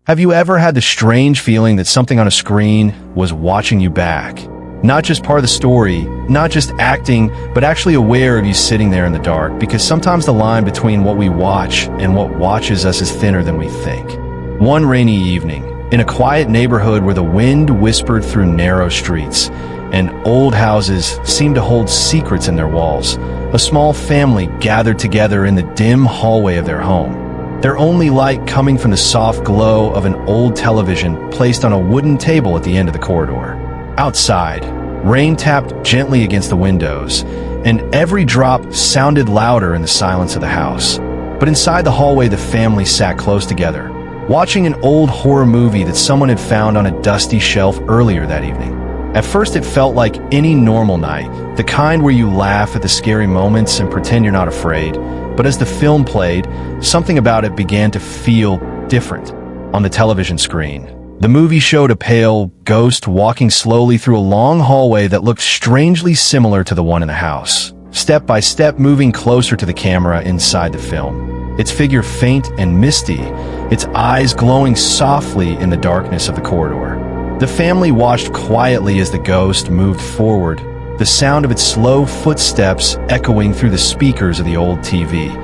Have you ever had the strange feeling that something on a screen was watching you back? Not just part of the story, not just acting, but actually aware of you sitting there in the dark, because sometimes the line between what we watch and what watches us is thinner than we think. One rainy evening, in a quiet neighborhood where the wind whispered through narrow streets, and old houses seemed to hold secrets in their walls, a small family gathered together in the dim hallway of their home, their only light coming from the soft glow of an old television placed on a wooden table at the end of the corridor. Outside, rain tapped gently against the windows, and every drop sounded louder in the silence of the house. But inside the hallway, the family sat close together, watching an old horror movie that someone had found on a dusty shelf earlier that evening. At first, it felt like any normal night, the kind where you laugh at the scary moments and pretend you're not afraid. But as the film played, something about it began to feel different. On the television screen, the movie showed a pale ghost walking slowly through a long hallway that looked strangely similar to the one in the house, step by step moving closer to the camera inside the film. Its figure faint and misty, its eyes glowing softly in the darkness of the corridor. The family watched quietly as the ghost moved forward, the sound of its slow footsteps echoing through the speakers of the old TV.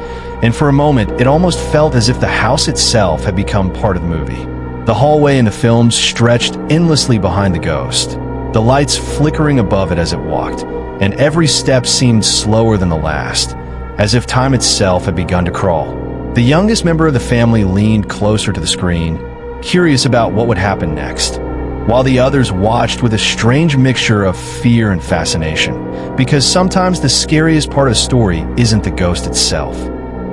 And for a moment, it almost felt as if the house itself had become part of the movie. The hallway in the film stretched endlessly behind the ghost, the lights flickering above it as it walked, and every step seemed slower than the last, as if time itself had begun to crawl. The youngest member of the family leaned closer to the screen, curious about what would happen next, while the others watched with a strange mixture of fear and fascination, because sometimes the scariest part of the story isn't the ghost itself,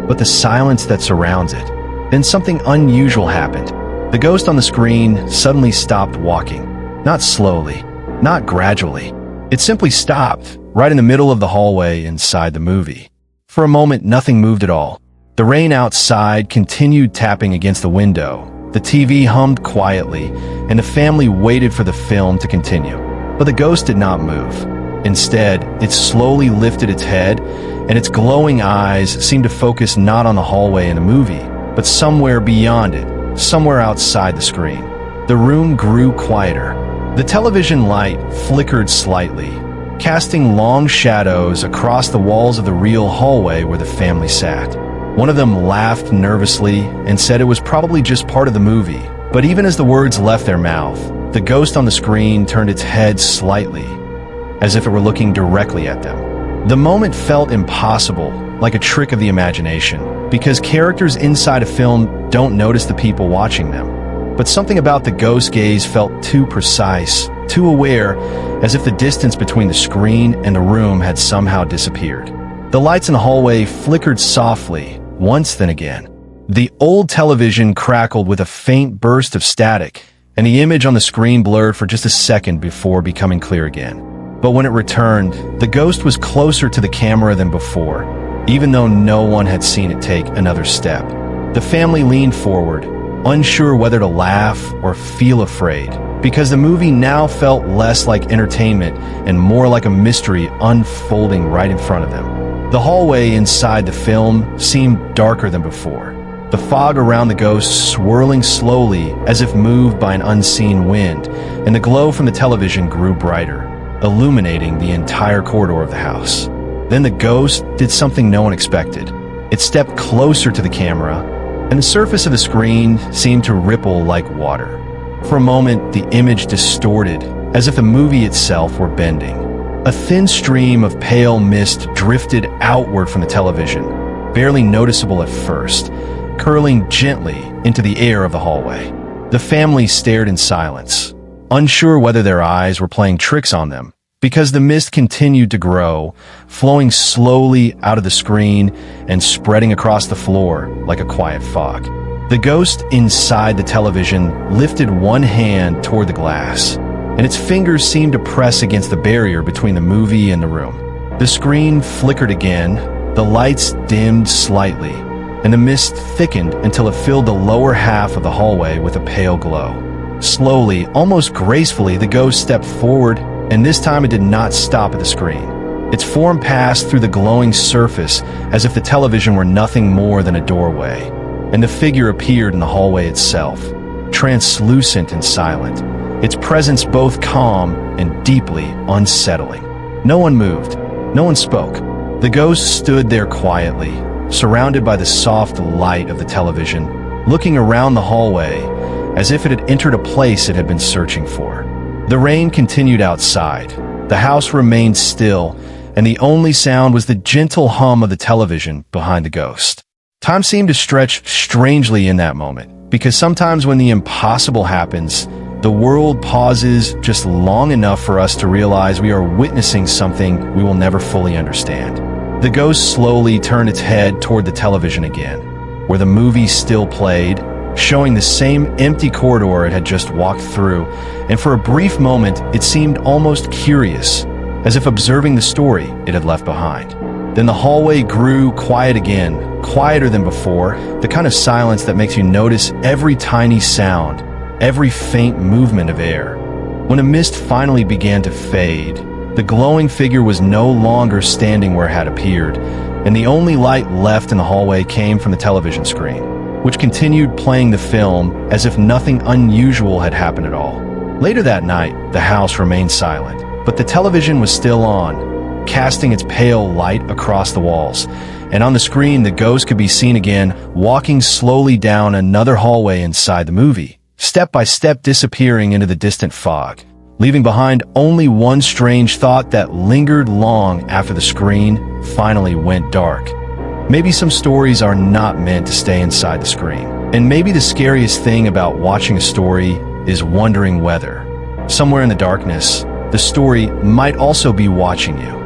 but the silence that surrounds it. Then something unusual happened. The ghost on the screen suddenly stopped walking, not slowly, not gradually. It simply stopped, right in the middle of the hallway inside the movie. For a moment, nothing moved at all. The rain outside continued tapping against the window. The TV hummed quietly, and the family waited for the film to continue. But the ghost did not move. Instead, it slowly lifted its head, and its glowing eyes seemed to focus not on the hallway in the movie, but somewhere beyond it, somewhere outside the screen. The room grew quieter. The television light flickered slightly, casting long shadows across the walls of the real hallway where the family sat. One of them laughed nervously and said it was probably just part of the movie. But even as the words left their mouth, the ghost on the screen turned its head slightly, as if it were looking directly at them. The moment felt impossible, like a trick of the imagination, because characters inside a film don't notice the people watching them. But something about the ghost gaze felt too precise, too aware, as if the distance between the screen and the room had somehow disappeared. The lights in the hallway flickered softly, once then again. The old television crackled with a faint burst of static, and the image on the screen blurred for just a second before becoming clear again. But when it returned, the ghost was closer to the camera than before, even though no one had seen it take another step. The family leaned forward, unsure whether to laugh or feel afraid, because the movie now felt less like entertainment and more like a mystery unfolding right in front of them. The hallway inside the film seemed darker than before, the fog around the ghost swirling slowly as if moved by an unseen wind, and the glow from the television grew brighter, illuminating the entire corridor of the house. Then the ghost did something no one expected. It stepped closer to the camera, and the surface of the screen seemed to ripple like water. For a moment, the image distorted, as if the movie itself were bending. A thin stream of pale mist drifted outward from the television, barely noticeable at first, curling gently into the air of the hallway. The family stared in silence, unsure whether their eyes were playing tricks on them, because the mist continued to grow, flowing slowly out of the screen and spreading across the floor like a quiet fog. The ghost inside the television lifted one hand toward the glass, and its fingers seemed to press against the barrier between the movie and the room. The screen flickered again, the lights dimmed slightly, and the mist thickened until it filled the lower half of the hallway with a pale glow. Slowly, almost gracefully, the ghost stepped forward, and this time it did not stop at the screen. Its form passed through the glowing surface as if the television were nothing more than a doorway, and the figure appeared in the hallway itself, translucent and silent, its presence both calm and deeply unsettling. No one moved. No one spoke. The ghost stood there quietly, surrounded by the soft light of the television, looking around the hallway as if it had entered a place it had been searching for. The rain continued outside. The house remained still, and the only sound was the gentle hum of the television behind the ghost. Time seemed to stretch strangely in that moment, because sometimes when the impossible happens, the world pauses just long enough for us to realize we are witnessing something we will never fully understand. The ghost slowly turned its head toward the television again, where the movie still played, showing the same empty corridor it had just walked through, and for a brief moment it seemed almost curious, as if observing the story it had left behind. Then the hallway grew quiet again, quieter than before, the kind of silence that makes you notice every tiny sound, every faint movement of air. When a mist finally began to fade, the glowing figure was no longer standing where it had appeared, and the only light left in the hallway came from the television screen, which continued playing the film as if nothing unusual had happened at all. Later that night, the house remained silent, but the television was still on, casting its pale light across the walls, and on the screen the ghost could be seen again, walking slowly down another hallway inside the movie, step by step disappearing into the distant fog, leaving behind only one strange thought that lingered long after the screen finally went dark. Maybe some stories are not meant to stay inside the screen, and maybe the scariest thing about watching a story is wondering whether, somewhere in the darkness, the story might also be watching you.